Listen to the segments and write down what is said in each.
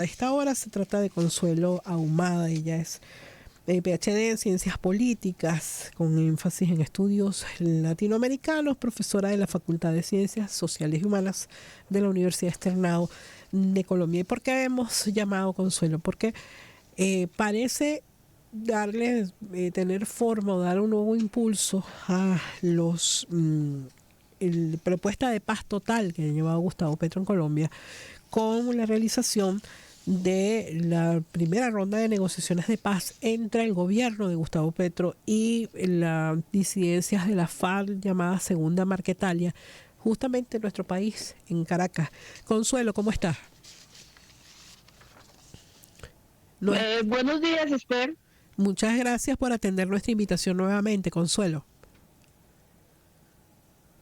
A esta hora se trata de Consuelo Ahumada. Ella es PhD en Ciencias Políticas, con énfasis en estudios latinoamericanos, profesora de la Facultad de Ciencias Sociales y Humanas de la Universidad Externado de Colombia. ¿Y por qué hemos llamado Consuelo? Porque parece tener forma o dar un nuevo impulso a los propuesta de paz total que ha llevado Gustavo Petro en Colombia, con la realización de la primera ronda de negociaciones de paz entre el gobierno de Gustavo Petro y las disidencias de la FARC llamada Segunda Marquetalia, justamente en nuestro país, en Caracas. Consuelo, ¿cómo estás? Buenos días, Esther. Muchas gracias por atender nuestra invitación nuevamente, Consuelo.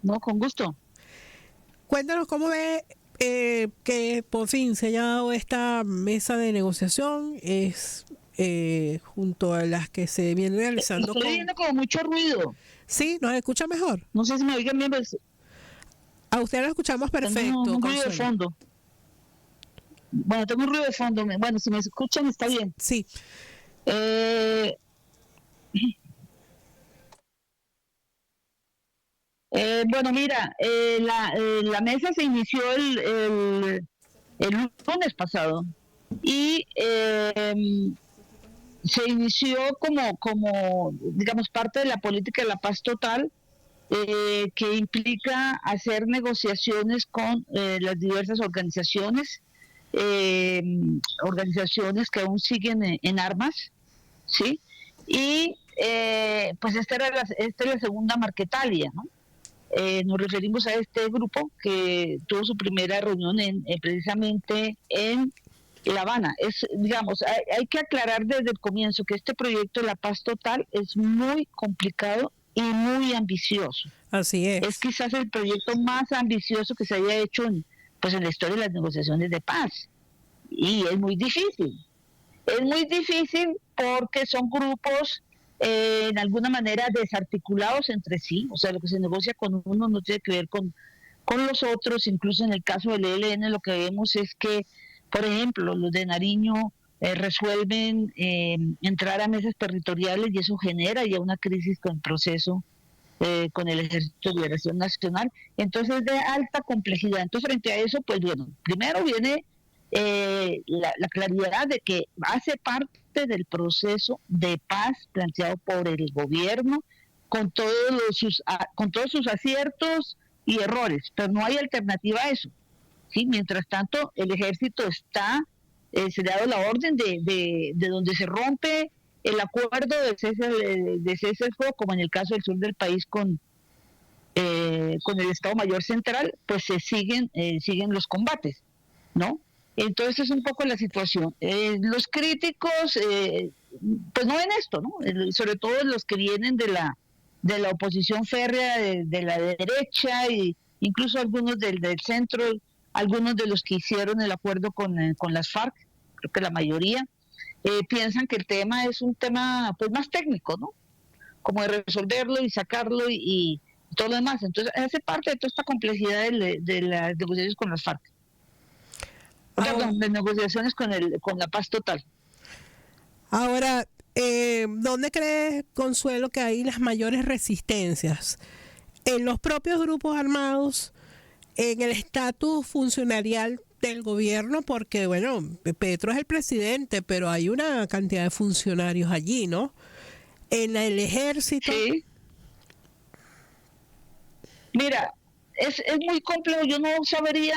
No, con gusto. Cuéntanos cómo ve que por fin se haya dado esta mesa de negociación, junto a las que se vienen realizando Estoy viendo como mucho ruido. Sí, ¿nos escucha mejor? No sé si me oigan bien, pues, A usted lo escuchamos perfecto, tengo un ruido de Consuelo. fondo. Bueno, tengo un ruido de fondo. Bueno, si me escuchan está bien. Sí. Bueno, mira, la mesa se inició el lunes pasado y se inició como, digamos, parte de la política de la paz total, que implica hacer negociaciones con las diversas organizaciones, eh, organizaciones que aún siguen en armas, ¿sí? Y pues esta es la segunda Marquetalia, ¿no? Nos referimos a este grupo que tuvo su primera reunión precisamente en La Habana. Digamos, hay que aclarar desde el comienzo que este proyecto de la paz total es muy complicado y muy ambicioso. Así Es es. quizás el proyecto más ambicioso que se haya hecho pues en la historia de las negociaciones de paz. Y es muy difícil. Es muy difícil porque son grupos en alguna manera desarticulados entre sí. O sea, lo que se negocia con uno no tiene que ver con los otros. Incluso en el caso del ELN lo que vemos es que, por ejemplo, los de Nariño resuelven entrar a mesas territoriales y eso genera ya una crisis con el proceso, con el Ejército de Liberación Nacional. Entonces es de alta complejidad. Entonces frente a eso, pues bueno, primero viene la claridad de que hace parte del proceso de paz planteado por el gobierno, con todos sus aciertos y errores, pero no hay alternativa a eso. ¿Sí? Mientras tanto, el ejército se le ha dado la orden de donde se rompe el acuerdo de cese del fuego, como en el caso del sur del país con el Estado Mayor Central, pues siguen los combates, ¿no? Entonces es un poco la situación. Los críticos, pues no ven esto, ¿no? Sobre todo los que vienen de la oposición férrea, de la derecha, e incluso algunos del centro, algunos de los que hicieron el acuerdo con las FARC, creo que la mayoría, piensan que el tema es un tema pues más técnico, ¿no? Como de resolverlo y sacarlo y todo lo demás. Entonces, hace parte de toda esta complejidad de las negociaciones con las FARC. Perdón, de negociaciones con la paz total. Ahora, ¿dónde cree Consuelo que hay las mayores resistencias? ¿En los propios grupos armados? ¿En el estatus funcionarial del gobierno? Porque, bueno, Petro es el presidente, pero hay una cantidad de funcionarios allí, ¿no? ¿En el ejército? Sí. Mira, es muy complejo. Yo no sabría,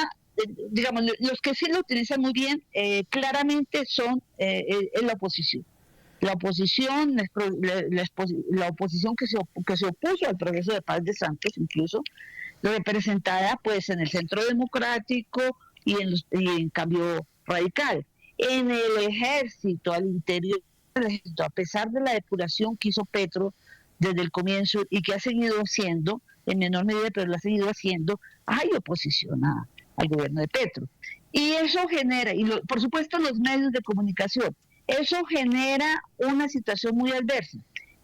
digamos, los que sí lo utilizan muy bien, claramente son la oposición. La oposición, la oposición que se opuso al proceso de paz de Santos, incluso, representada pues en el Centro Democrático y en Cambio Radical. En el ejército, al interior del ejército, a pesar de la depuración que hizo Petro desde el comienzo y que ha seguido haciendo, en menor medida, pero lo ha seguido haciendo, hay oposición al gobierno de Petro. Y eso genera, por supuesto los medios de comunicación, eso genera una situación muy adversa.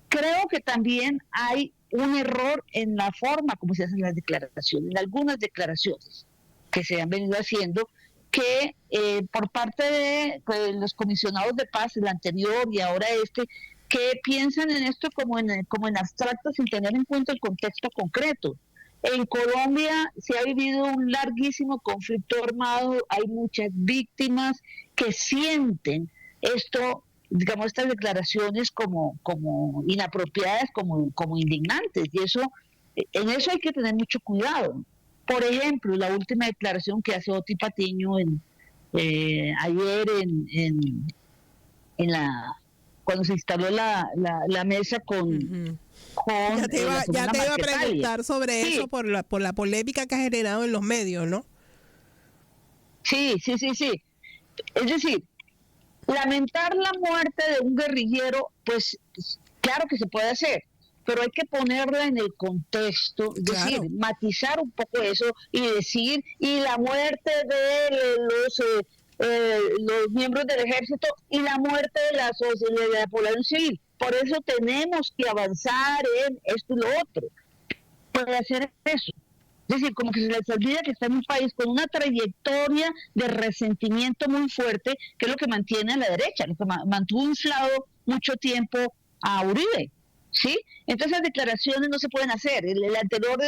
Creo que también hay un error en la forma como se hacen las declaraciones, en algunas declaraciones que se han venido haciendo, que por parte de pues, los comisionados de paz, el anterior y ahora que piensan en esto como en abstracto sin tener en cuenta el contexto concreto. En Colombia se ha vivido un larguísimo conflicto armado, hay muchas víctimas que sienten esto, digamos, estas declaraciones como inapropiadas, como indignantes, y en eso hay que tener mucho cuidado. Por ejemplo, la última declaración que hace Oti Patiño ayer en la cuando se instaló la mesa con Ya te la iba segunda a Marquetalia. preguntar sobre Sí, eso por la polémica que ha generado en los medios, ¿no? sí. Es decir, lamentar la muerte de un guerrillero, pues claro que se puede hacer, pero hay que ponerla en el contexto, es decir, Claro. matizar un poco eso y decir, y la muerte de los miembros del ejército y la muerte de la población civil. Por eso tenemos que avanzar en esto y lo otro, para hacer eso. Es decir, como que se les olvida que está en un país con una trayectoria de resentimiento muy fuerte, que es lo que mantiene a la derecha, lo que mantuvo inflado mucho tiempo a Uribe, ¿sí? Entonces las declaraciones no se pueden hacer. El anterior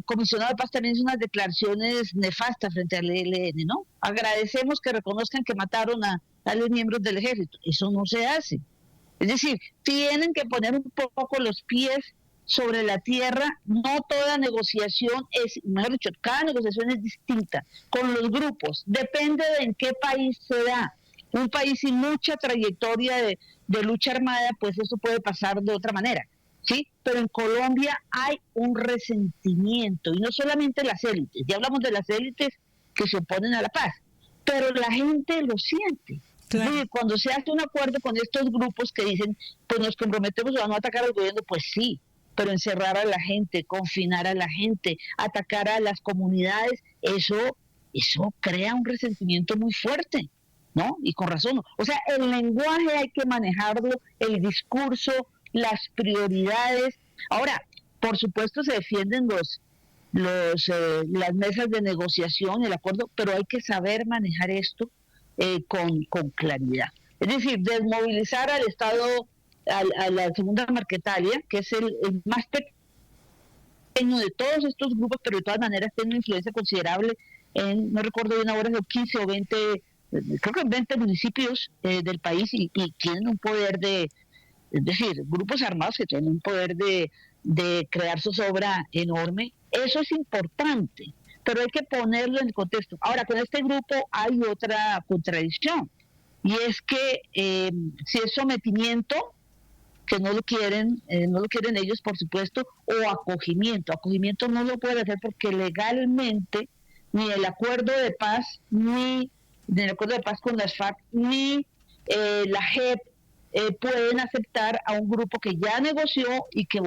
comisionado de paz también hizo unas declaraciones nefastas frente al ELN, ¿no? Agradecemos que reconozcan que mataron a los miembros del ejército. Eso no se hace. Es decir, tienen que poner un poco los pies sobre la tierra. No toda negociación es, mejor dicho, cada negociación es distinta con los grupos, depende de en qué país se da. Un país sin mucha trayectoria de lucha armada, pues eso puede pasar de otra manera, ¿sí? Pero en Colombia hay un resentimiento, y no solamente las élites, ya hablamos de las élites que se oponen a la paz, pero la gente lo siente. Claro. Sí, cuando se hace un acuerdo con estos grupos que dicen, pues nos comprometemos a no atacar al gobierno, pues sí, pero encerrar a la gente, confinar a la gente, atacar a las comunidades, eso crea un resentimiento muy fuerte, ¿no? Y con razón. O sea, el lenguaje hay que manejarlo, el discurso, las prioridades. Ahora, por supuesto se defienden las mesas de negociación, el acuerdo, pero hay que saber manejar esto con claridad. Es decir, desmovilizar al Estado, a la segunda Marquetalia, que es el más pequeño de todos estos grupos, pero de todas maneras tiene una influencia considerable en, no recuerdo bien ahora, 15 o 20, creo que en 20 municipios del país y tienen un poder es decir, grupos armados que tienen un poder de crear zozobra enorme. Eso es importante, pero hay que ponerlo en el contexto. Ahora, con este grupo hay otra contradicción, y es que si es sometimiento, que no lo quieren ellos, por supuesto, o acogimiento no lo pueden hacer porque legalmente ni el acuerdo de paz, ni el acuerdo de paz con las FARC, ni la JEP pueden aceptar a un grupo que ya negoció y que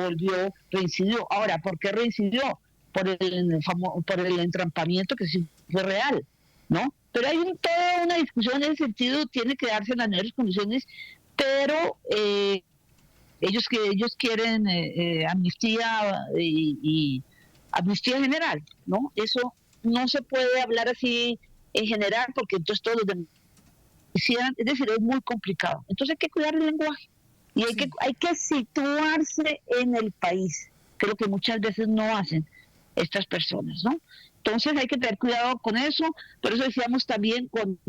reincidió. Ahora, ¿por qué reincidió? Por el entrampamiento, que sí fue real, ¿no? Pero hay toda una discusión en ese sentido, tiene que darse en las mejores condiciones, pero ellos quieren amnistía y amnistía general, ¿no? Eso no se puede hablar así en general, porque entonces todos los demás quisieran, es decir, es muy complicado. Entonces hay que cuidar el lenguaje y hay que situarse en el país, que es lo que muchas veces no hacen estas personas, ¿no? Entonces hay que tener cuidado con eso. Por eso decíamos también cuando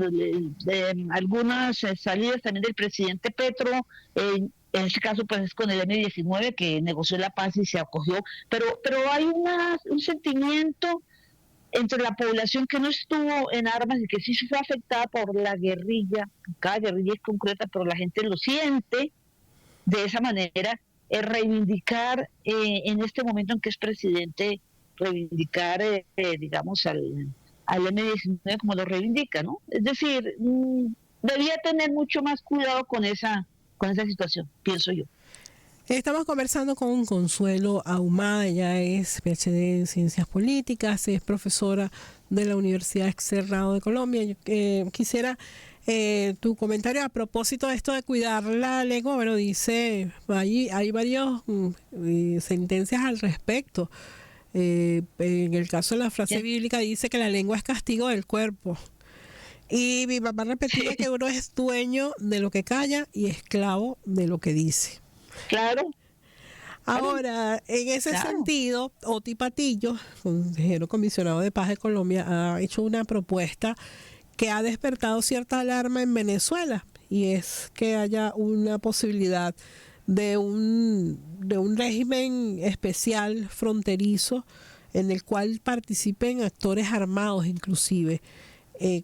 algunas salidas también del presidente Petro, en este caso pues es con el M-19 que negoció la paz y se acogió, pero hay un sentimiento entre la población que no estuvo en armas y que sí fue afectada por la guerrilla. Cada guerrilla es concreta, pero la gente lo siente de esa manera. Reivindicar en este momento en que es presidente, reivindicar, digamos, al M-19 como lo reivindica, ¿no? Es decir, debía tener mucho más cuidado con esa situación, pienso yo. Estamos conversando con Consuelo Ahumada. Ella es PhD en Ciencias Políticas, es profesora de la Universidad Externado de Colombia. Yo quisiera tu comentario a propósito de esto de cuidar la lengua. Bueno, dice, hay varias sentencias al respecto. En el caso de la frase bíblica dice que la lengua es castigo del cuerpo. Y mi mamá repetía que uno es dueño de lo que calla y esclavo de lo que dice. Claro. Ahora, en ese sentido, Oti Patillo, consejero comisionado de paz de Colombia, ha hecho una propuesta que ha despertado cierta alarma en Venezuela, y es que haya una posibilidad de un régimen especial fronterizo en el cual participen actores armados inclusive,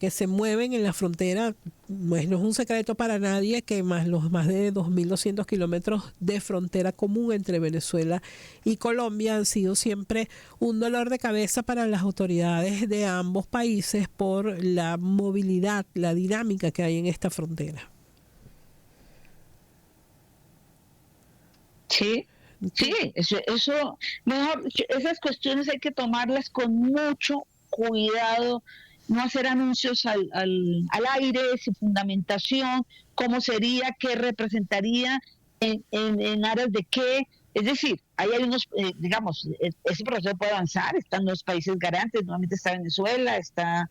que se mueven en la frontera. Pues no es un secreto para nadie que los más de 2.200 kilómetros de frontera común entre Venezuela y Colombia han sido siempre un dolor de cabeza para las autoridades de ambos países por la movilidad, la dinámica que hay en esta frontera. Sí, mejor, esas cuestiones hay que tomarlas con mucho cuidado, no hacer anuncios al aire sin fundamentación, cómo sería, qué representaría, en aras de qué. Es decir, ahí hay unos, ese proceso puede avanzar, están los países garantes, nuevamente está Venezuela, está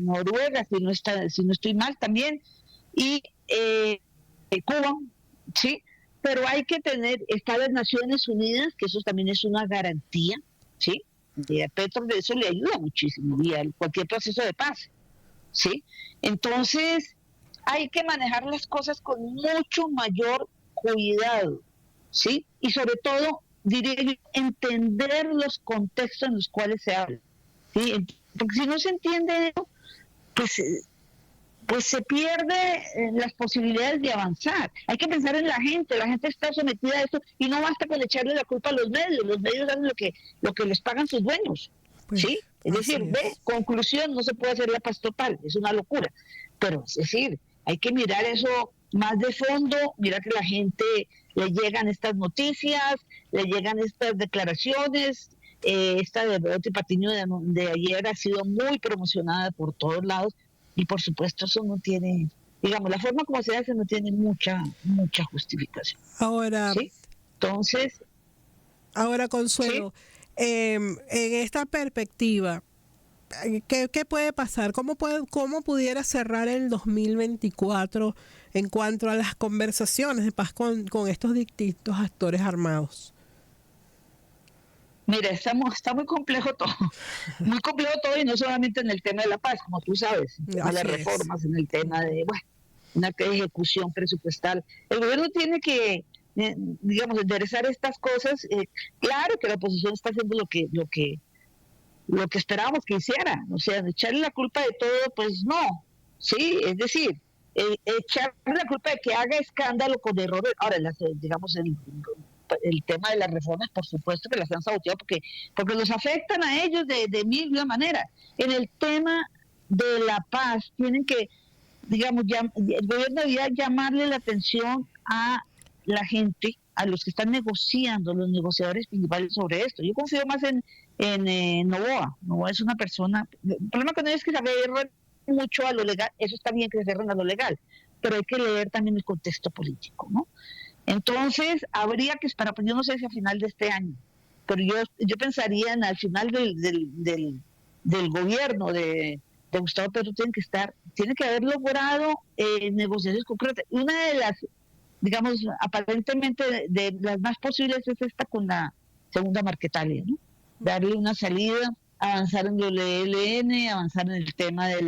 Noruega, si no estoy mal también, y Cuba, ¿sí? Pero hay que está las Naciones Unidas, que eso también es una garantía, ¿sí? Y a Petro de eso le ayuda muchísimo, y a cualquier proceso de paz, ¿sí? Entonces, hay que manejar las cosas con mucho mayor cuidado, ¿sí? Y sobre todo, diría yo, entender los contextos en los cuales se habla, ¿sí? Porque si no se entiende eso, pues se pierde las posibilidades de avanzar. Hay que pensar en la gente está sometida a esto, y no basta con echarle la culpa a los medios hacen lo que les pagan sus dueños, pues, ¿sí? Es decir, conclusión, no se puede hacer la paz total, es una locura, pero es decir, hay que mirar eso más de fondo, mirar que la gente le llegan estas noticias, le llegan estas declaraciones. Esta de Oti Patiño de ayer ha sido muy promocionada por todos lados, y por supuesto eso no tiene, digamos, la forma como se hace no tiene mucha justificación. Ahora, ¿sí? Entonces, Consuelo, ¿sí? En esta perspectiva, ¿qué puede pasar? ¿Cómo pudiera cerrar el 2024 en cuanto a las conversaciones de paz con estos distintos actores armados? Mira, está muy complejo todo, y no solamente en el tema de la paz, como tú sabes, en las reformas, en el tema de, una ejecución presupuestal. El gobierno tiene que, enderezar estas cosas. Claro que la oposición está haciendo lo que esperábamos que hiciera, o sea, echarle la culpa de todo, pues no, sí, es decir, echarle la culpa de que haga escándalo con errores. Ahora, el tema de las reformas, por supuesto que las han saboteado porque los afectan a ellos de mil de una manera. En el tema de la paz, tienen que, el gobierno debía llamarle la atención a la gente, a los que están negociando, los negociadores principales sobre esto. Yo confío más en Novoa. Novoa es una persona, el problema con él es que se aferran mucho a lo legal. Eso está bien, que se aferran a lo legal, pero hay que leer también el contexto político, ¿no? Entonces, habría que esperar, pues yo no sé si a final de este año, pero yo pensaría al final del gobierno de Gustavo Petro tiene que haber logrado negociaciones concretas. Una de las, aparentemente de las más posibles es esta con la segunda Marquetalia, ¿no? Darle una salida, avanzar en el ELN, avanzar en el tema de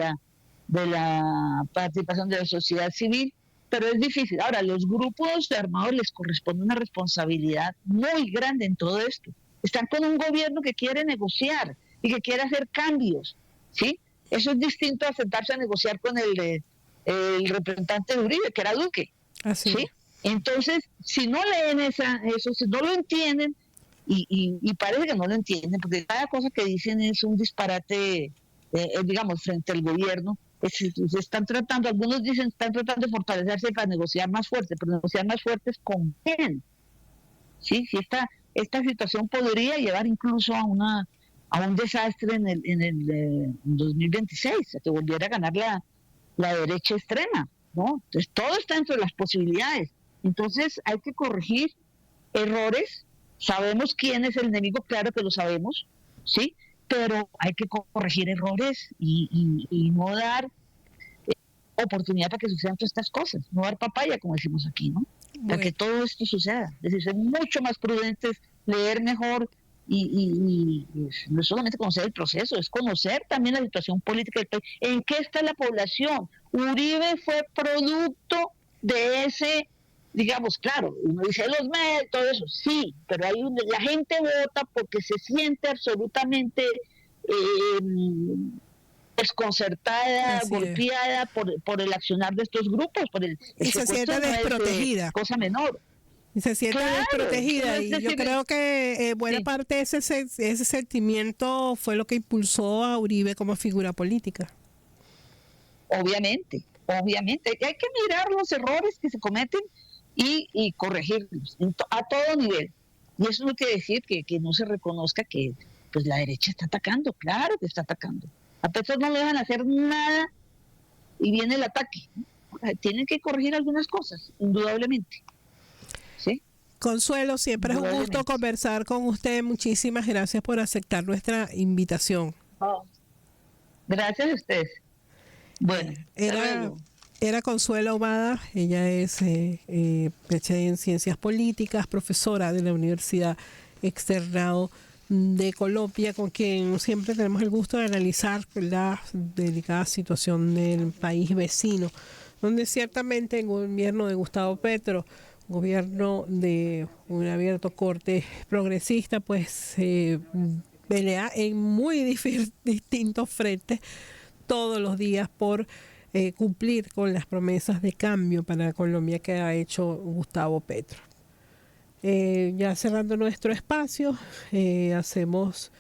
la participación de la sociedad civil, pero es difícil. Ahora, los grupos armados les corresponde una responsabilidad muy grande en todo esto. Están con un gobierno que quiere negociar y que quiere hacer cambios, ¿sí? Eso es distinto a sentarse a negociar con el representante de Uribe, que era Duque, ¿sí? Entonces, si no leen eso, si no lo entienden, y parece que no lo entienden, porque cada cosa que dicen es un disparate, frente al gobierno. Se están tratando, algunos dicen, están tratando de fortalecerse para negociar más fuerte, pero negociar más fuertes ¿con quién? Sí, esta situación podría llevar incluso a un desastre en el 2026, a que volviera a ganar la derecha extrema, ¿no? Entonces todo está dentro de las posibilidades. Entonces hay que corregir errores, Sabemos quién es el enemigo, claro que lo sabemos, ¿sí? Pero hay que corregir errores y no dar oportunidad para que sucedan todas estas cosas, no dar papaya, como decimos aquí, ¿no? Para que Bueno, todo esto suceda. Es decir, ser mucho más prudentes, leer mejor y no es solamente conocer el proceso, es conocer también la situación política del país. ¿En qué está la población? Uribe fue producto de ese, digamos, claro, uno dice los medios, todo eso, sí, pero la gente vota porque se siente absolutamente desconcertada, así es. golpeada por el accionar de estos grupos, por el Y se secuestro siente no es desprotegida. cosa menor. Y se siente Claro, desprotegida. es Y yo decir, creo que buena sí, parte de ese sentimiento fue lo que impulsó a Uribe como figura política. obviamente, hay que mirar los errores que se cometen y corregirlos a todo nivel. Y eso no quiere decir que no se reconozca que pues la derecha está atacando, claro que está atacando. A Petro no le dejan hacer nada y viene el ataque. Tienen que corregir algunas cosas, indudablemente. ¿Sí? Consuelo, siempre es un gusto Indudablemente. conversar con usted. Muchísimas gracias por aceptar nuestra invitación. Oh, gracias a ustedes. Bueno, hasta Era, luego. era Consuelo Ahumada, ella es PhD en Ciencias Políticas, profesora de la Universidad Externado de Colombia, con quien siempre tenemos el gusto de analizar la delicada situación del país vecino, donde ciertamente el gobierno de Gustavo Petro, gobierno de un abierto corte progresista, pues pelea en muy distintos frentes todos los días por cumplir con las promesas de cambio para Colombia que ha hecho Gustavo Petro. Ya cerrando nuestro espacio, hacemos